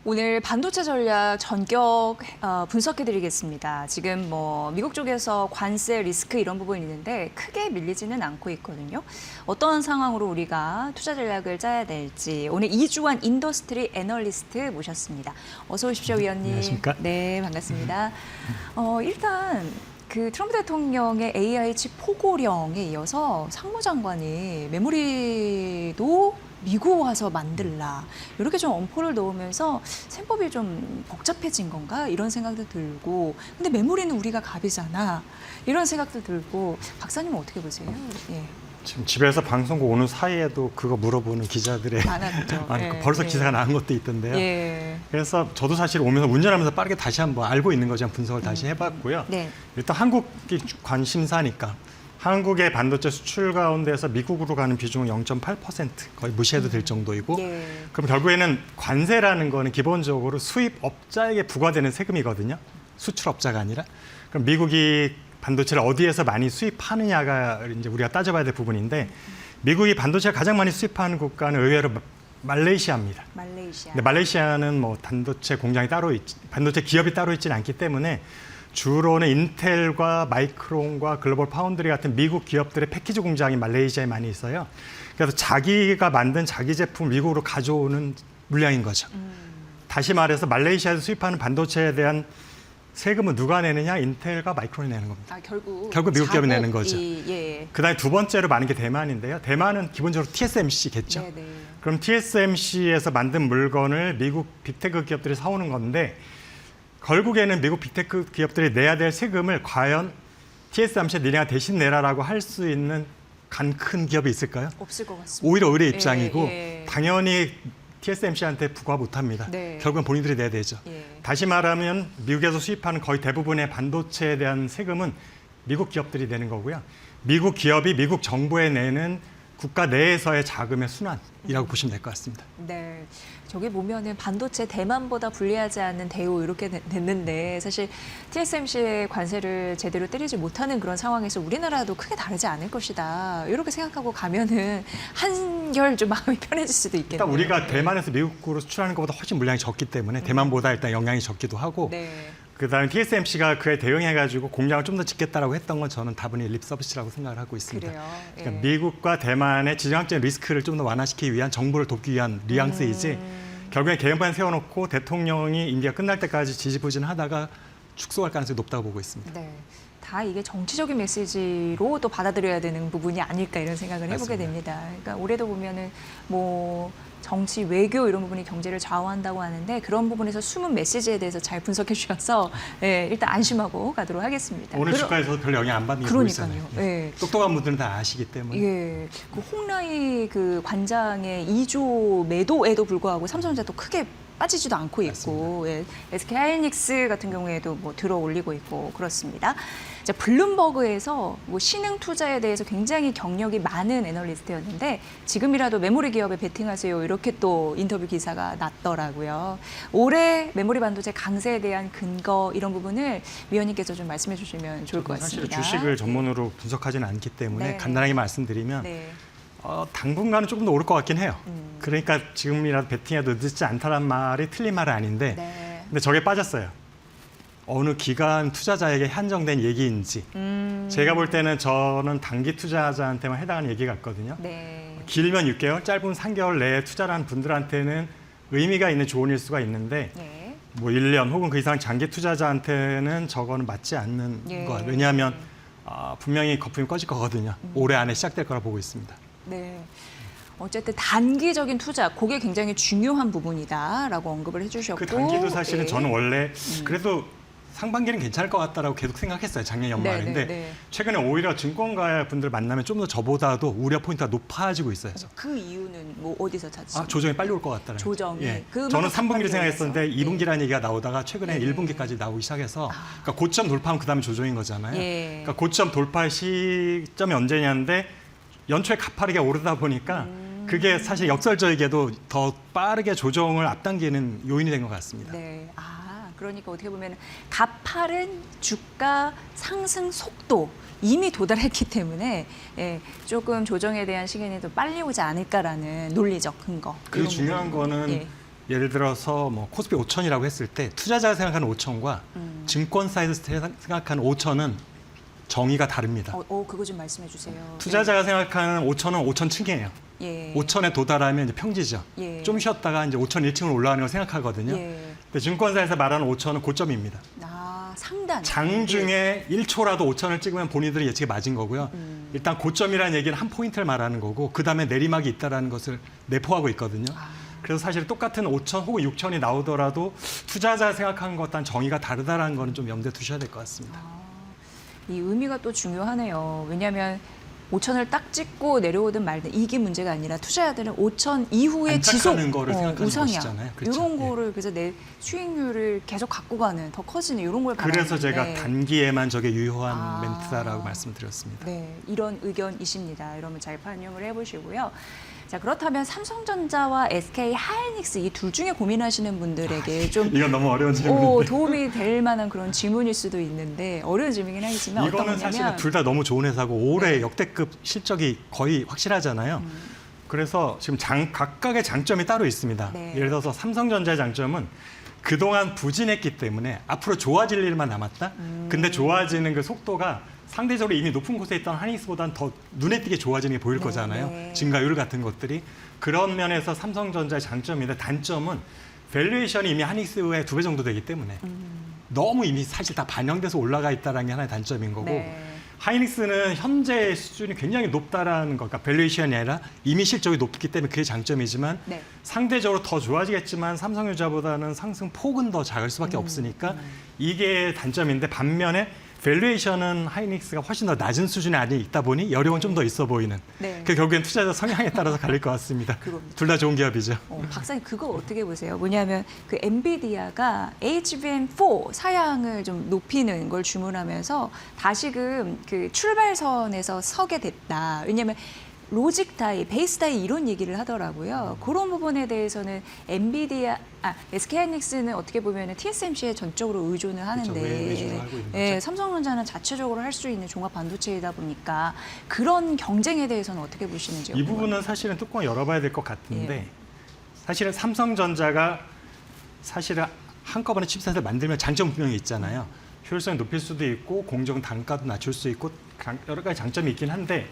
오늘 반도체 전략 전격 분석해드리겠습니다. 지금 미국 쪽에서 관세 리스크 이런 부분이 있는데 크게 밀리지는 않고 있거든요. 어떤 상황으로 우리가 투자 전략을 짜야 될지 오늘 이주환 인더스트리 애널리스트 모셨습니다. 어서 오십시오, 위원님. 안녕하십니까? 네, 반갑습니다. 일단 그 트럼프 대통령의 AI 칩 포고령에 이어서 상무장관이 메모리도 미국 와서 만들라 이렇게 좀 엄포를 넣으면서 셈법이 좀 복잡해진 건가 이런 생각도 들고, 근데 메모리는 우리가 갑이잖아 이런 생각도 들고, 박사님은 어떻게 보세요? 예. 지금 집에서 방송국 오는 사이에도 그거 물어보는 기자들의 많았죠. 예, 벌써 예. 기사가 나온 것도 있던데요. 예. 그래서 저도 사실 오면서 운전하면서 빠르게 다시 한번 알고 있는 거지 분석을 다시 해봤고요. 네. 일단 한국이 관심사니까 한국의 반도체 수출 가운데서 미국으로 가는 비중은 0.8% 거의 무시해도 될 정도이고, 예. 그럼 결국에는 관세라는 거는 기본적으로 수입업자에게 부과되는 세금이거든요. 수출업자가 아니라. 그럼 미국이 반도체를 어디에서 많이 수입하느냐가 이제 우리가 따져봐야 될 부분인데, 미국이 반도체를 가장 많이 수입하는 국가는 의외로 말레이시아입니다. 말레이시아. 근데 말레이시아는 반도체 공장이 반도체 기업이 따로 있지는 않기 때문에 주로는 인텔과 마이크론과 글로벌 파운드리 같은 미국 기업들의 패키지 공장이 말레이시아에 많이 있어요. 그래서 자기가 만든 자기 제품 미국으로 가져오는 물량인 거죠. 다시 말해서 말레이시아에서 수입하는 반도체에 대한 세금은 누가 내느냐? 인텔과 마이크론이 내는 겁니다. 결국 미국 기업이 내는 거죠. 예. 그다음에 두 번째로 많은 게 대만인데요. 대만은 기본적으로 TSMC겠죠. 네네. 그럼 TSMC에서 만든 물건을 미국 빅테크 기업들이 사오는 건데, 결국에는 미국 빅테크 기업들이 내야 될 세금을 과연 TSMC에 니네가 대신 내라라고 할 수 있는 큰 기업이 있을까요? 없을 것 같습니다. 오히려 의뢰 입장이고 예. 당연히 TSMC한테 부과 못합니다. 네. 결국은 본인들이 내야 되죠. 예. 다시 말하면 미국에서 수입하는 거의 대부분의 반도체에 대한 세금은 미국 기업들이 내는 거고요. 미국 기업이 미국 정부에 내는 국가 내에서의 자금의 순환이라고 보시면 될 것 같습니다. 네, 저기 보면은 반도체 대만보다 불리하지 않는 대우 이렇게 됐는데, 사실 TSMC의 관세를 제대로 때리지 못하는 그런 상황에서 우리나라도 크게 다르지 않을 것이다 이렇게 생각하고 가면은 한결 좀 마음이 편해질 수도 있겠네요. 일단 우리가 대만에서 미국으로 수출하는 것보다 훨씬 물량이 적기 때문에 대만보다 일단 영향이 적기도 하고, 네. 그다음에 TSMC가 그에 대응해가지고 공장을 좀 더 짓겠다라고 했던 건 저는 다분히 립 서비스라고 생각을 하고 있습니다. 그래요. 예. 그러니까 미국과 대만의 지정학적 리스크를 좀 더 완화시키기 위한 정보를 돕기 위한 뉘앙스이지, 결국에 개헌판 세워놓고 대통령이 임기가 끝날 때까지 지지부진하다가 축소할 가능성이 높다고 보고 있습니다. 네. 다 이게 정치적인 메시지로 또 받아들여야 되는 부분이 아닐까 이런 생각을 해보게 맞습니다. 됩니다. 그러니까 올해도 보면은 정치, 외교 이런 부분이 경제를 좌우한다고 하는데, 그런 부분에서 숨은 메시지에 대해서 잘 분석해 주셔서 일단 안심하고 가도록 하겠습니다. 오늘 주가에서 별로 영향 안 받는 게 그러니까요. 보이잖아요. 예. 똑똑한 분들은 다 아시기 때문에. 예, 그 홍라이 그 관장의 2조 매도에도 불구하고 삼성전자 또 크게 빠지지도 않고 있고, 예, SK 하이닉스 같은 경우에도 들어 올리고 있고 그렇습니다. 자, 블룸버그에서 신흥 투자에 대해서 굉장히 경력이 많은 애널리스트였는데, 지금이라도 메모리 기업에 베팅하세요 이렇게 또 인터뷰 기사가 났더라고요. 올해 메모리 반도체 강세에 대한 근거 이런 부분을 위원님께서 좀 말씀해 주시면 좋을 것 사실 같습니다. 주식을 전문으로 분석하지는 않기 때문에 네. 간단하게 말씀드리면 네. 당분간은 조금 더 오를 것 같긴 해요. 그러니까 지금이라도 베팅해도 늦지 않다는 말이 틀린 말은 아닌데, 네. 근데 저게 빠졌어요. 어느 기관 투자자에게 한정된 얘기인지. 제가 볼 때는 저는 단기 투자자한테만 해당하는 얘기 같거든요. 네. 길면 6개월, 짧으면 3개월 내에 투자를 분들한테는 의미가 있는 조언일 수가 있는데, 네. 1년 혹은 그 이상 장기 투자자한테는 저거는 맞지 않는 예. 것. 왜냐하면 분명히 거품이 꺼질 거거든요. 올해 안에 시작될 거라 보고 있습니다. 네. 어쨌든 단기적인 투자, 그게 굉장히 중요한 부분이다라고 언급을 해주셨고. 그 단기도 사실은 예. 저는 원래 그래도 상반기는 괜찮을 것 같다라고 계속 생각했어요. 작년 연말. 네, 근데 네, 네. 최근에 오히려 증권가 분들 만나면 좀 더 저보다도 우려 포인트가 높아지고 있어요. 그 이유는 어디서 찾으신 조정이 빨리 올 것 같다는. 조정이? 예. 그만큼 저는 3분기를 상반기에 생각했었는데 대해서? 2분기라는 얘기가 나오다가 최근에 네. 1분기까지 나오기 시작해서, 그러니까 고점 돌파하면 그다음에 조정인 거잖아요. 예. 그러니까 고점 돌파 시점이 언제냐인데, 연초에 가파르게 오르다 보니까 그게 사실 역설적이게도 더 빠르게 조정을 앞당기는 요인이 된 것 같습니다. 네. 그러니까 어떻게 보면 가파른 주가 상승 속도 이미 도달했기 때문에 조금 조정에 대한 시간이 더 빨리 오지 않을까라는 논리적 근거. 그리고 이런 중요한 부분이. 거는 예를 들어서 뭐 코스피 5천이라고 했을 때 투자자가 생각하는 5천과 증권사에서 생각하는 5천은 정의가 다릅니다. 그거 좀 말씀해 주세요. 투자자가 생각하는 5천은 5천층이에요. 예. 5천에 도달하면 이제 평지죠. 예. 좀 쉬었다가 이제 5천 1층으로 올라가는 걸 생각하거든요. 예. 근데 증권사에서 말하는 5천은 고점입니다. 상단. 장중에 1초라도 5천을 찍으면 본인들이 예측이 맞은 거고요. 일단 고점이라는 얘기는 한 포인트를 말하는 거고 그다음에 내리막이 있다는 것을 내포하고 있거든요. 그래서 사실 똑같은 5천 혹은 6천이 나오더라도 투자자가 생각하는 것과는 정의가 다르다는 거는 좀 염두에 두셔야 될 것 같습니다. 이 의미가 또 중요하네요. 왜냐하면 5천을 딱 찍고 내려오든 말든 이게 문제가 아니라 투자자들은 5천 이후에 지속 안착하는 거를 생각하는 우상향 것이잖아요. 그렇죠. 이런 거를 그래서 내 수익률을 계속 갖고 가는 더 커지는 이런 걸 그래서 제가 바라는데 단기에만 저게 유효한 멘트다라고 말씀드렸습니다. 네, 이런 의견이십니다. 이러면 잘 반영을 해보시고요. 자, 그렇다면 삼성전자와 SK 하이닉스 이 둘 중에 고민하시는 분들에게 좀 이건 너무 어려운 질문인데. 도움이 될 만한 그런 질문일 수도 있는데 어려운 질문이긴 하겠지만 어떤 이거는 거냐면 사실은 둘 다 너무 좋은 회사고 올해 역대급 실적이 거의 확실하잖아요. 그래서 지금 각각의 장점이 따로 있습니다. 네. 예를 들어서 삼성전자의 장점은 그동안 부진했기 때문에 앞으로 좋아질 일만 남았다. 근데 좋아지는 그 속도가 상대적으로 이미 높은 곳에 있던 하이닉스보다는 더 눈에 띄게 좋아지는 게 보일 거잖아요. 네. 증가율 같은 것들이. 그런 면에서 삼성전자의 장점인데 단점은 밸류에이션이 이미 하이닉스의 2배 정도 되기 때문에 너무 이미 사실 다 반영돼서 올라가 있다는 게 하나의 단점인 거고 네. 하이닉스는 현재 수준이 굉장히 높다라는 것, 그러니까 밸류에이션이 아니라 이미 실적이 높기 때문에 그게 장점이지만 네. 상대적으로 더 좋아지겠지만 삼성전자보다는 상승 폭은 더 작을 수밖에 없으니까 이게 단점인데 반면에 밸류에이션은 하이닉스가 훨씬 더 낮은 수준에 아직 있다 보니 여력은 좀 더 있어 보이는. 네. 그 결국엔 투자자 성향에 따라서 갈릴 것 같습니다. 그겁니다. 둘 다 좋은 기업이죠. 박사님 그거 어떻게 보세요? 뭐냐면 그 엔비디아가 HBM4 사양을 좀 높이는 걸 주문하면서 다시금 그 출발선에서 서게 됐다. 왜냐하면 로직 다이, 베이스 다이 이런 얘기를 하더라고요. 그런 부분에 대해서는 SK 하이닉스는 어떻게 보면 TSMC에 전적으로 의존을 하는데, 외주를 하고 있는 예, 거죠. 삼성전자는 자체적으로 할 수 있는 종합 반도체이다 보니까 그런 경쟁에 대해서는 어떻게 보시는지요? 이 부분은 사실은 뚜껑을 열어봐야 될 것 같은데 예. 사실은 삼성전자가 사실은 한꺼번에 칩셋을 만들면 장점 분명히 있잖아요. 효율성이 높일 수도 있고 공정 단가도 낮출 수 있고 여러 가지 장점이 있긴 한데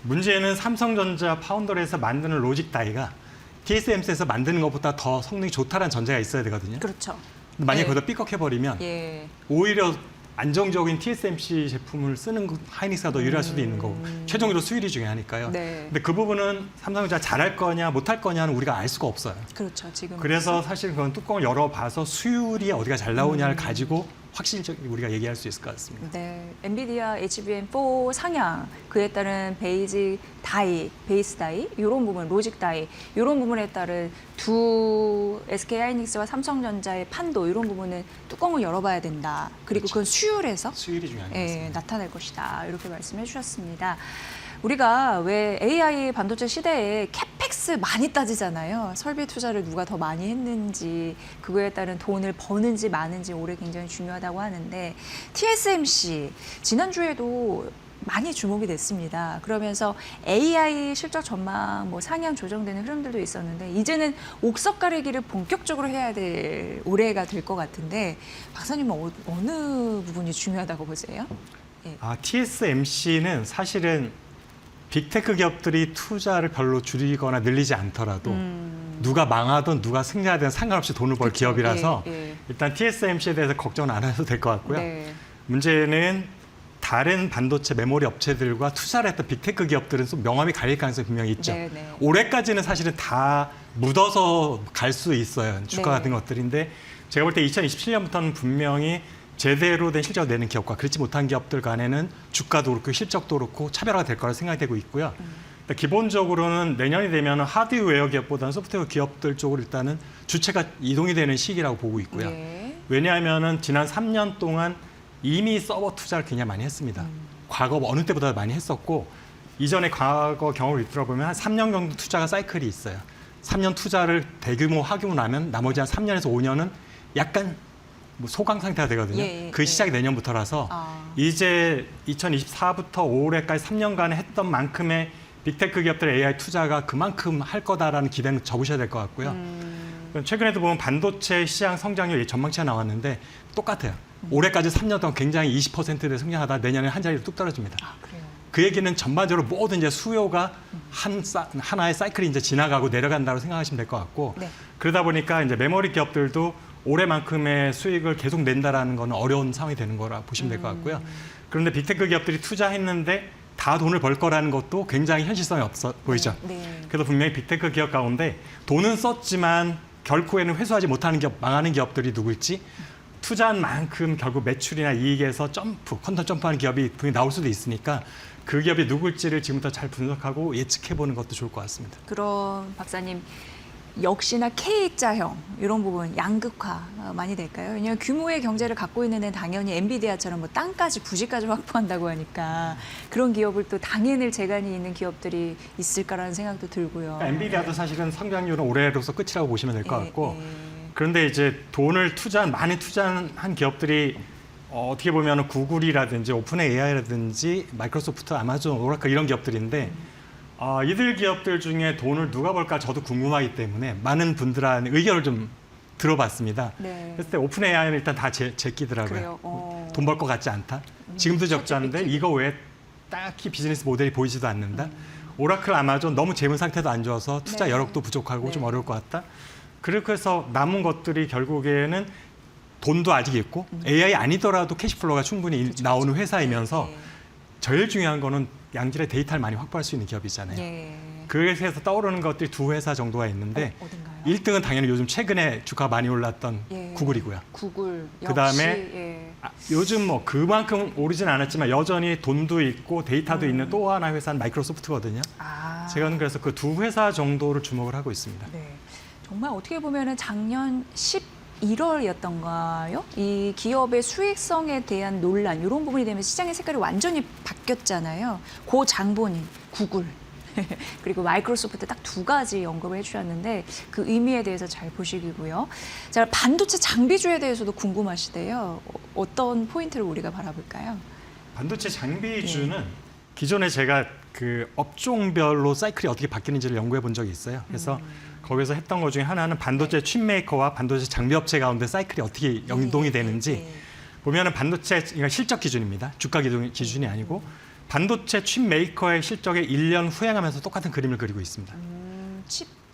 문제는 삼성전자 파운더리에서 만드는 로직 다이가 TSMC에서 만드는 것보다 더 성능이 좋다는 전제가 있어야 되거든요. 그렇죠. 근데 만약에 예. 거기다 삐걱해버리면 예. 오히려 안정적인 TSMC 제품을 쓰는 하이닉스가 더 유리할 수도 있는 거고 최종적으로 수율이 중요하니까요. 네. 근데 그 부분은 삼성전자 잘할 거냐 못할 거냐는 우리가 알 수가 없어요. 그렇죠. 지금 그래서 사실 그건 뚜껑을 열어봐서 수율이 어디가 잘 나오냐를 가지고 확실히 우리가 얘기할 수 있을 것 같습니다. 네, 엔비디아 HBM4 상향, 그에 따른 베이스 다이 이런 부분, 로직 다이 이런 부분에 따른 두 SK 하이닉스와 삼성전자의 판도 이런 부분은 뚜껑을 열어봐야 된다. 그리고 그건 수율에서 수율이 중요한 것 같습니다. 나타날 것이다. 이렇게 말씀해 주셨습니다. 우리가 왜 AI 반도체 시대에 캐펙스 많이 따지잖아요. 설비 투자를 누가 더 많이 했는지, 그거에 따른 돈을 버는지 마는지 올해 굉장히 중요하다고 하는데 TSMC 지난주에도 많이 주목이 됐습니다. 그러면서 AI 실적 전망 상향 조정되는 흐름들도 있었는데 이제는 옥석 가리기를 본격적으로 해야 될 올해가 될 것 같은데 박사님은 어느 부분이 중요하다고 보세요? 예. TSMC는 사실은 빅테크 기업들이 투자를 별로 줄이거나 늘리지 않더라도 누가 망하든 누가 승리하든 상관없이 돈을 벌 그쵸. 기업이라서 예. 일단 TSMC에 대해서 걱정은 안 해도 될 것 같고요. 네. 문제는 다른 반도체 메모리 업체들과 투자를 했던 빅테크 기업들은 좀 명암이 갈릴 가능성이 분명히 있죠. 네, 네. 올해까지는 사실은 다 묻어서 갈 수 있어요. 주가 네. 같은 것들인데 제가 볼 때 2027년부터는 분명히 제대로 된 실적을 내는 기업과 그렇지 못한 기업들 간에는 주가도 그렇고 실적도 그렇고 차별화가 될 거라 생각이 되고 있고요. 근데 기본적으로는 내년이 되면 하드웨어 기업보다는 소프트웨어 기업들 쪽으로 일단은 주체가 이동이 되는 시기라고 보고 있고요. 예. 왜냐하면은 지난 3년 동안 이미 서버 투자를 굉장히 많이 했습니다. 과거 어느 때보다 많이 했었고 이전에 과거 경험을 들어보면 한 3년 정도 투자가 사이클이 있어요. 3년 투자를 대규모 하고 나면 나머지 한 3년에서 5년은 약간 소강 상태가 되거든요. 그 시작이 내년부터라서 이제 2024부터 올해까지 3년간에 했던 만큼의 빅테크 기업들의 AI 투자가 그만큼 할 거다라는 기대는 접으셔야 될 것 같고요. 최근에도 보면 반도체 시장 성장률 전망치가 나왔는데 똑같아요. 올해까지 3년 동안 굉장히 20%대 성장하다 내년에 한 자리로 뚝 떨어집니다. 아, 그래요. 그 얘기는 전반적으로 모든 이제 수요가 하나의 사이클이 이제 지나가고 내려간다고 생각하시면 될 것 같고 네. 그러다 보니까 이제 메모리 기업들도 올해만큼의 수익을 계속 낸다라는 거는 어려운 상황이 되는 거라 보시면 될 것 같고요. 그런데 빅테크 기업들이 투자했는데 다 돈을 벌 거라는 것도 굉장히 현실성이 없어 보이죠. 네. 그래서 분명히 빅테크 기업 가운데 돈은 썼지만 결국에는 회수하지 못하는 기업, 망하는 기업들이 누구일지 투자한 만큼 결국 매출이나 이익에서 퀀텀 점프하는 기업이 분명히 나올 수도 있으니까 그 기업이 누굴지를 지금부터 잘 분석하고 예측해보는 것도 좋을 것 같습니다. 그럼 박사님 역시나 K자형 이런 부분 양극화 많이 될까요? 왜냐하면 규모의 경제를 갖고 있는 데는 당연히 엔비디아처럼 뭐 땅까지 부지까지 확보한다고 하니까 그런 기업을 또 당해낼 재간이 있는 기업들이 있을까라는 생각도 들고요. 그러니까 엔비디아도 사실은 성장률은 올해로서 끝이라고 보시면 될 것 예, 같고 예. 그런데 이제 돈을 많이 투자한 기업들이 어떻게 보면 구글이라든지 오픈 AI라든지 마이크로소프트, 아마존, 오라클 이런 기업들인데 이들 기업들 중에 돈을 누가 벌까 저도 궁금하기 때문에 많은 분들한 의견을 좀 들어봤습니다. 네. 그랬을 때 오픈 AI는 일단 다 제끼더라고요. 그래요. 돈 벌 것 같지 않다. 지금도 적자인데 이거 외에 딱히 비즈니스 모델이 보이지도 않는다. 오라클, 아마존 너무 재무 상태도 안 좋아서 투자 네. 여력도 부족하고 네. 좀 어려울 것 같다. 그렇게 해서 남은 것들이 결국에는 돈도 아직 있고 AI 아니더라도 캐시플로우가 충분히 나오는 회사이면서 네. 제일 중요한 거는 양질의 데이터를 많이 확보할 수 있는 기업이잖아요. 예. 그래서 떠오르는 것들이 두 회사 정도가 있는데 어딘가요? 1등은 당연히 요즘 최근에 주가가 많이 올랐던 예. 구글이고요. 구글. 그다음에 역시, 예. 요즘 뭐 그만큼 오르진 않았지만 여전히 돈도 있고 데이터도 있는 또 하나 회사는 마이크로소프트거든요. 아. 제가 그래서 그 두 회사 정도를 주목을 하고 있습니다. 네. 정말 어떻게 보면은 작년 11월이었던가요? 이 기업의 수익성에 대한 논란 이런 부분이 되면 시장의 색깔이 완전히 바뀌었잖아요. 고 장본인 구글 그리고 마이크로소프트 딱 두 가지 언급을 해주셨는데 그 의미에 대해서 잘 보시기고요. 자, 반도체 장비주에 대해서도 궁금하시대요. 어떤 포인트를 우리가 바라볼까요? 반도체 장비주는 기존에 제가 그 업종별로 사이클이 어떻게 바뀌는지를 연구해 본 적이 있어요. 그래서 거기서 했던 것 중에 하나는 반도체 칩 메이커와 반도체 장비 업체 가운데 사이클이 어떻게 연동이 되는지 보면은 반도체 그러니까 실적 기준입니다. 주가 기준이 아니고 반도체 칩 메이커의 실적에 1년 후행하면서 똑같은 그림을 그리고 있습니다.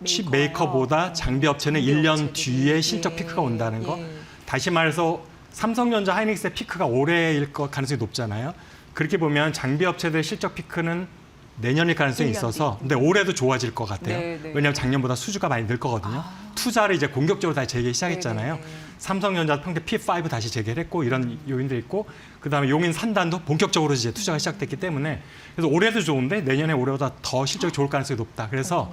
칩 메이커보다 장비 업체는 1년 뒤에 실적 피크가 온다는 거. 다시 말해서 삼성전자, 하이닉스의 피크가 올해일 것 가능성이 높잖아요. 그렇게 보면 장비 업체들의 실적 피크는 내년일 가능성이 1년 있어서 뒤. 근데 올해도 좋아질 것 같아요. 네, 네. 왜냐하면 작년보다 수주가 많이 늘 거거든요. 투자를 이제 공격적으로 다시 재개 시작했잖아요. 네, 네, 네. 삼성전자 평균 P5 다시 재개를 했고 이런 요인도 있고 그다음에 용인 산단도 본격적으로 이제 투자가 시작됐기 때문에 그래서 올해도 좋은데 내년에 올해보다 더 실적이 좋을 가능성이 높다. 그래서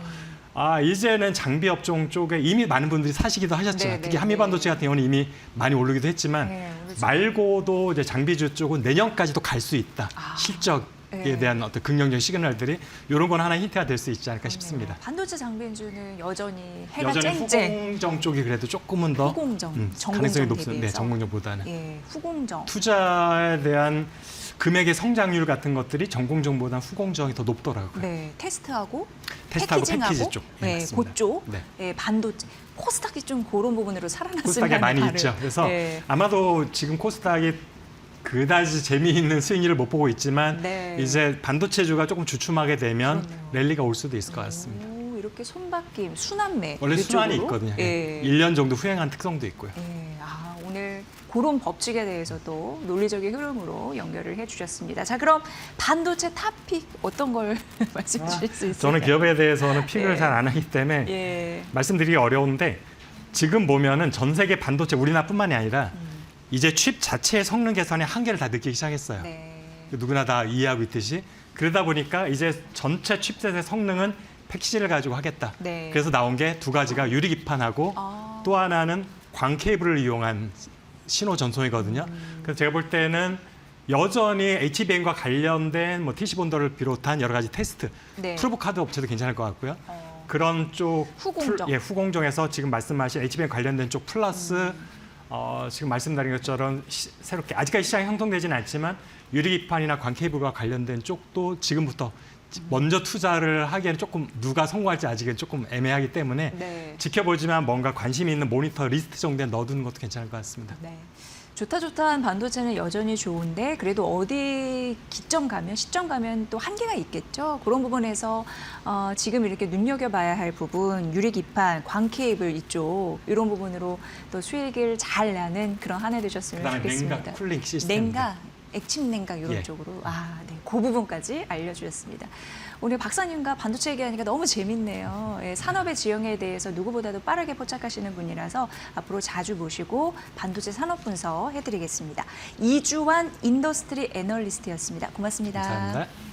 이제는 장비 업종 쪽에 이미 많은 분들이 사시기도 하셨죠. 네, 특히 네, 한미반도체 같은 경우는 이미 많이 오르기도 했지만 네, 오르죠. 말고도 이제 장비주 쪽은 내년까지도 갈 수 있다. 실적에 네. 대한 어떤 긍정적인 시그널들이 이런 건 하나의 힌트가 될 수 있지 않을까 싶습니다. 반도체 장비주는 여전히 해가 여전히 쨍쨍. 후공정 쪽이 그래도 조금은 더 후공정, 가능성이 정공정 높습니다. 네, 대비해서. 정공정보다는. 예, 후공정. 투자에 대한 금액의 성장률 같은 것들이 전공정보다는 후공정이 더 높더라고요. 네, 테스트하고 테스트하고 패키징하고 패키지 쪽. 네, 네, 맞습니다. 그쪽. 네. 예, 반도체. 코스닥이 좀 그런 부분으로 살아났으면 코스닥에 하는 많이 바람. 있죠. 그래서 네. 아마도 지금 코스닥이 그다지 재미있는 수익률을 못 보고 있지만 네. 이제 반도체주가 조금 주춤하게 되면 그렇네요. 랠리가 올 수도 있을 것 같습니다. 오, 이렇게 손바뀜, 순환매 원래 순환이 이쪽으로. 있거든요. 예. 1년 정도 후행한 특성도 있고요. 예, 오늘 그런 법칙에 대해서도 논리적인 흐름으로 연결을 해주셨습니다. 자, 그럼 반도체 탑픽 어떤 걸 말씀 주실 수 있을까요? 저는 기업에 대해서는 픽을 예. 잘 안 하기 때문에 예, 말씀드리기 어려운데 지금 보면은 전 세계 반도체 우리나라뿐만이 아니라 이제 칩 자체의 성능 개선의 한계를 다 느끼기 시작했어요. 네. 누구나 다 이해하고 있듯이 그러다 보니까 이제 전체 칩셋의 성능은 패키지를 가지고 하겠다. 네. 그래서 나온 게 두 가지가 유리기판하고 아. 또 하나는 광 케이블을 이용한 신호 전송이거든요. 그래서 제가 볼 때는 여전히 HBM과 관련된 뭐 TC 본더를 비롯한 여러 가지 테스트, 네. 프로브 카드 업체도 괜찮을 것 같고요. 그런 쪽 후공정. 후공정에서 지금 말씀하신 HBM 관련된 쪽 플러스 지금 말씀드린 것처럼 새롭게 아직까지 시장이 형성되지는 않지만 유리기판이나 광 케이블과 관련된 쪽도 지금부터 먼저 투자를 하기에는 조금 누가 성공할지 아직은 조금 애매하기 때문에 네. 지켜보지만 뭔가 관심이 있는 모니터 리스트 정도에 넣어두는 것도 괜찮을 것 같습니다. 네. 좋다한 반도체는 여전히 좋은데 그래도 어디 시점 가면 또 한계가 있겠죠. 그런 부분에서 지금 이렇게 눈여겨봐야 할 부분, 유리기판, 광케이블 이쪽 이런 부분으로 또 수익을 잘 내는 그런 한 해 되셨으면 그다음에 좋겠습니다. 냉각 쿨링 시스템. 냉각, 액침 냉각 이런 예. 쪽으로 네, 그 부분까지 알려주셨습니다. 오늘 박사님과 반도체 얘기하니까 너무 재밌네요. 예, 산업의 지형에 대해서 누구보다도 빠르게 포착하시는 분이라서 앞으로 자주 모시고 반도체 산업 분석 해드리겠습니다. 이주환 인더스트리 애널리스트였습니다. 고맙습니다. 감사합니다.